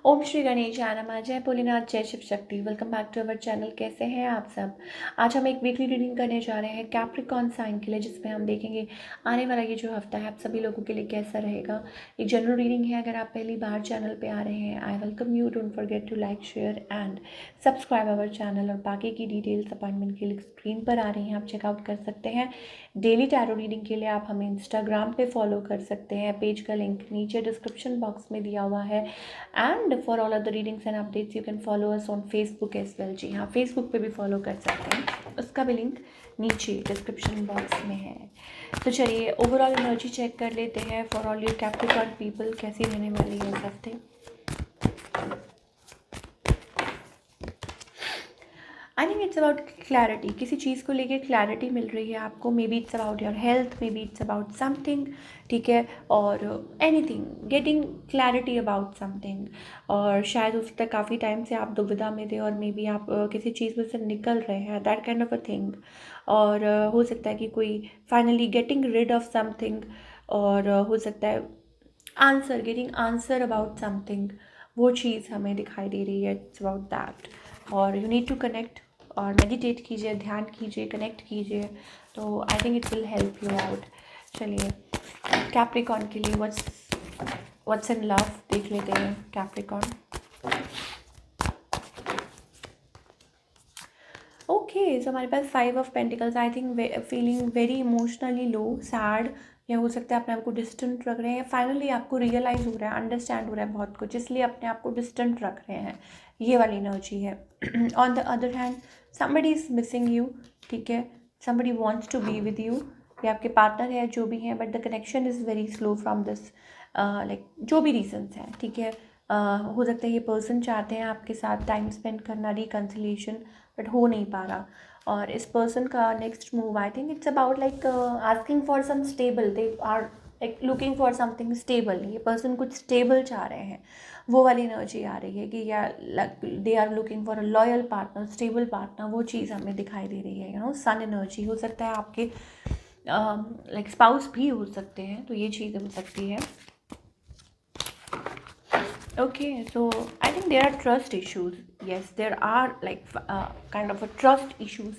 ओम श्री गणेशाय नमः। जय भोलेनाथ, जय Shiv Shakti. Welcome back to our channel. कैसे हैं आप सब। आज हम एक वीकली रीडिंग करने जा रहे हैं कैप्रिकॉर्न साइन के लिए, जिसमें हम देखेंगे आने वाला ये जो हफ्ता है आप सभी लोगों के लिए कैसा रहेगा। एक जनरल रीडिंग है। अगर आप पहली बार चैनल पे आ रहे हैं, I welcome you. Don't forget to like, share and subscribe our channel. और बाकी की डिटेल्स अपॉइंटमेंट के लिए स्क्रीन पर आ रही हैं, आप चेकआउट कर सकते हैं। डेली टैरो रीडिंग के लिए आप हमें इंस्टाग्राम पे फॉलो कर सकते हैं। पेज का लिंक नीचे डिस्क्रिप्शन बॉक्स में दिया हुआ है। And for all other readings and updates you can follow us on Facebook as well. जी हाँ, फेसबुक पे भी फॉलो कर सकते हैं, उसका भी लिंक नीचे डिस्क्रिप्शन बॉक्स में है। तो चलिए ओवरऑल एनर्जी चेक कर लेते हैं for all your Capricorn people, कैसी रहने वाली है इस हफ्ते। आई थिंक इट्स अबाउट क्लैरिटी। किसी चीज़ को लेके क्लैरिटी मिल रही है आपको। May be it's about your health, may be it's about something, ठीक है, और anything, getting clarity about something. और शायद हो सकता है काफ़ी टाइम से आप दुविधा में थे और मे बी आप किसी चीज़ में से निकल रहे हैं, that kind of a thing. और हो सकता है कि कोई finally getting rid of something, और हो सकता है answer, getting answer about something, वो चीज़ हमें दिखाई दे रही है। It's about that. और यू नीड टू कनेक्ट और मेडिटेट कीजिए, ध्यान कीजिए, कनेक्ट कीजिए, तो I think it will help you out. चलिए कैप्रिकॉर्न के लिए व्हाट्स इन लव देख लेते हैं। कैप्रिकॉर्न, ओके, सो हमारे पास 5 of pentacles. I think feeling very emotionally low, sad, या हो सकता है अपने आप को डिस्टेंट रख रहे हैं। फाइनली आपको रियलाइज़ हो रहा है, अंडरस्टैंड हो रहा है बहुत कुछ, इसलिए अपने आप को डिस्टेंट रख रहे हैं। ये वाली एनर्जी है। On the other hand somebody is missing you, ठीक है, somebody wants to be with you. ये आपके पार्टनर है, जो भी हैं, but the connection is very slow from this, like जो भी रीजंस हैं, ठीक है। हो सकता है ये पर्सन चाहते हैं आपके साथ टाइम स्पेंड करना, रिकन्सिलिएशन, बट हो नहीं पा रहा। और इस पर्सन का next move, I think it's about like asking for some stable, they are like looking for something stable. ये पर्सन कुछ स्टेबल चाह रहे हैं, वो वाली एनर्जी आ रही है कि या they are looking for a loyal partner, stable partner, वो चीज़ हमें दिखाई दे रही है। यू नो, सन एनर्जी हो सकता है आपके लाइक स्पाउस भी हो सकते हैं, तो ये चीज़ हो सकती है। Okay, so I think there are trust issues. Yes, there are like kind of a trust issues.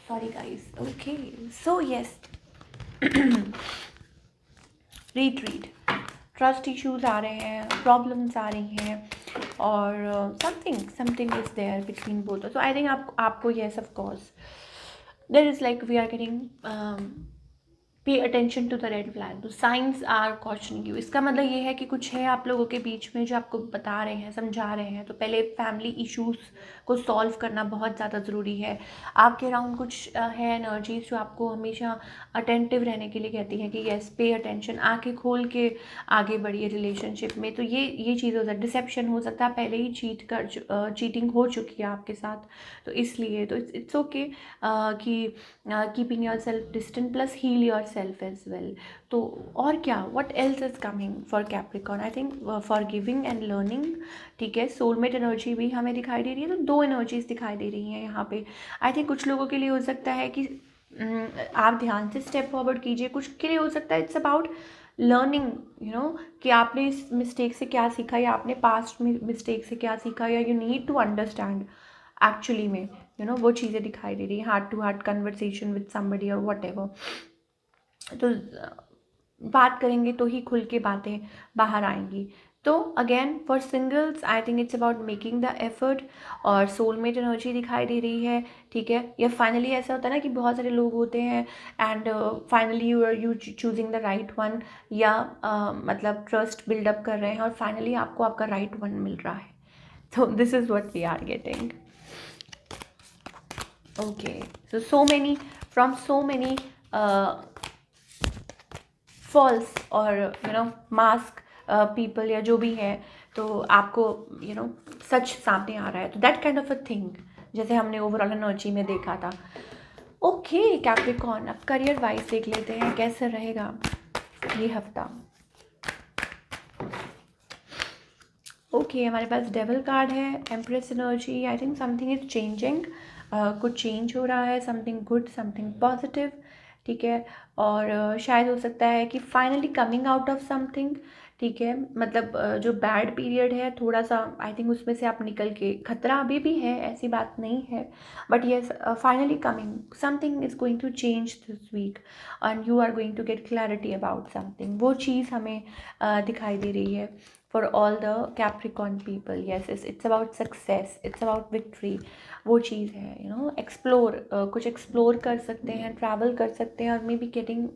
Sorry, guys. Okay, so yes, retreat. Trust issues आ रहे हैं, प्रॉब्लम्स आ रही हैं, और something is there between both. So I think आपको yes of course there is like we are getting pay attention to the red flag, तो signs are cautioning you. इसका मतलब ये है कि कुछ है आप लोगों के बीच में जो आपको बता रहे हैं, समझा रहे हैं। तो पहले फैमिली इश्यूज को सॉल्व करना बहुत ज़्यादा ज़रूरी है। आपके अराउंड कुछ है एनर्जीज जो आपको हमेशा अटेंटिव रहने के लिए कहती हैं कि येस, पे अटेंशन, आंखें खोल के आगे बढ़िए रिलेशनशिप में। तो ये चीज़ हो सकती है, डिसेप्शन हो सकता है, पहले ही चीटिंग हो चुकी है आपके साथ, तो इसलिए तो इट्स ओके कि keeping yourself distant plus heal yourself as well. तो और क्या, what else is coming for Capricorn, I think forgiving and learning, ठीक है। सोलमेट एनर्जी भी हमें दिखाई दे रही है, तो 2 एनर्जीज दिखाई दे रही हैं यहाँ पे। आई थिंक कुछ लोगों के लिए हो सकता है कि आप ध्यान से स्टेप फॉरवर्ड कीजिए, कुछ के लिए हो सकता है it's about learning, you know, कि आपने इस मिस्टेक से क्या सीखा, या आपने पास्ट में मिस्टेक से क्या सीखा, या you need to understand actually में, यू नो, वो चीज़ें दिखाई दे रही है। Heart to heart conversation with somebody और वट एवर। तो बात करेंगे तो ही खुल के बातें बाहर आएंगी। तो again for singles I think it's about making the effort, और सोलमेट एनर्जी दिखाई दे रही है, ठीक है। या फाइनली ऐसा होता है ना कि बहुत सारे लोग होते हैं and finally you choosing the right one, या मतलब ट्रस्ट बिल्डअप कर रहे हैं और फाइनली आपको आपका राइट वन मिल रहा है। तो this is what we are getting. Okay, so many, from so many false or you know mask people, या जो भी है, तो आपको you know सच सामने आ रहा है, तो that kind of a thing, जैसे हमने ओवरऑल एनर्जी में देखा था। ओके कैप्रिकॉर्न, अब करियर वाइज देख लेते हैं कैसे रहेगा ये हफ्ता। ओके, हमारे पास डेविल कार्ड है, empress energy. I think something is changing, कुछ चेंज हो रहा है, समथिंग गुड, समथिंग पॉजिटिव, ठीक है। और शायद हो सकता है कि finally coming out of something, ठीक है, मतलब जो बैड पीरियड है थोड़ा सा, आई थिंक उसमें से आप निकल के, खतरा अभी भी है, ऐसी बात नहीं है, but yes, finally coming, something is going to change this weekend you are going to get clarity about something. वो चीज़ हमें दिखाई दे रही है for all the Capricorn people. Yes, it's about success, it's about victory. वो चीज़ है, यू नो, एक्सप्लोर, कुछ एक्सप्लोर कर सकते हैं, ट्रैवल कर सकते हैं, और maybe getting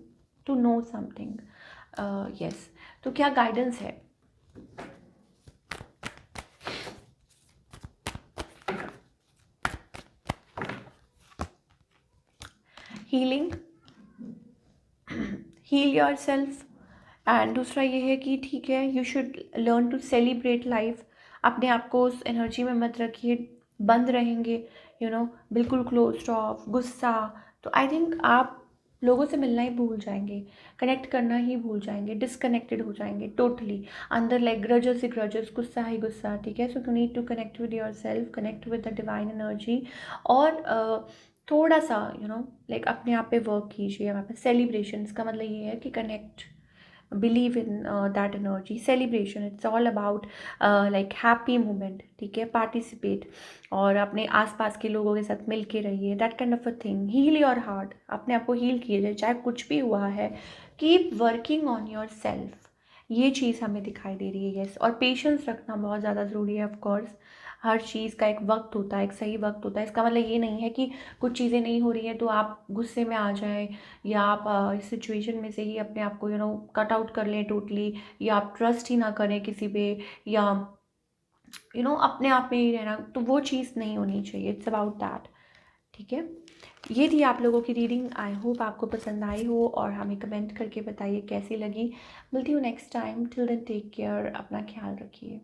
to know something. Yes, तो क्या गाइडेंस है? Healing, heal yourself. And दूसरा ये है कि ठीक है, you should learn to celebrate life. अपने आप को उस एनर्जी में मत रखिए, बंद रहेंगे, यू नो, बिल्कुल क्लोज ऑफ, गुस्सा, तो आई थिंक आप लोगों से मिलना ही भूल जाएंगे, कनेक्ट करना ही भूल जाएंगे, डिसकनेक्टेड हो जाएंगे टोटली, अंदर लाइक ग्रजेस ही ग्रजेस, गुस्सा ही गुस्सा, ठीक है। So you need to connect with yourself, connect with the divine energy, और थोड़ा सा, यू नो, लाइक अपने आप पे वर्क कीजिए। वहाँ पे सेलिब्रेशंस का मतलब ये है कि connect, believe in that energy, celebration, it's all about like happy moment, ठीक है। पार्टिसिपेट, और अपने आसपास के लोगों के साथ मिल के रहिए, that kind of a thing. Heal your heart, अपने आप को हील कीजिए, चाहे कुछ भी हुआ है। Keep working on your self, ये चीज़ हमें दिखाई दे रही है। यस, और पेशेंस रखना बहुत ज़्यादा ज़रूरी है। ऑफ कोर्स हर चीज़ का एक वक्त होता है, एक सही वक्त होता है। इसका मतलब ये नहीं है कि कुछ चीज़ें नहीं हो रही हैं तो आप गुस्से में आ जाएं, या आप इस सिचुएशन में से ही अपने आप को, यू नो, कट आउट कर लें टोटली, या आप ट्रस्ट ही ना करें किसी पे, या यू नो अपने आप में ही रहना, तो वो चीज़ नहीं होनी चाहिए। इट्स अबाउट दैट, ठीक है। ये थी आप लोगों की रीडिंग, आई होप आपको पसंद आई हो, और हमें कमेंट करके बताइए कैसी लगी। मिलती हूँ next time, till then take care, अपना ख्याल रखिए।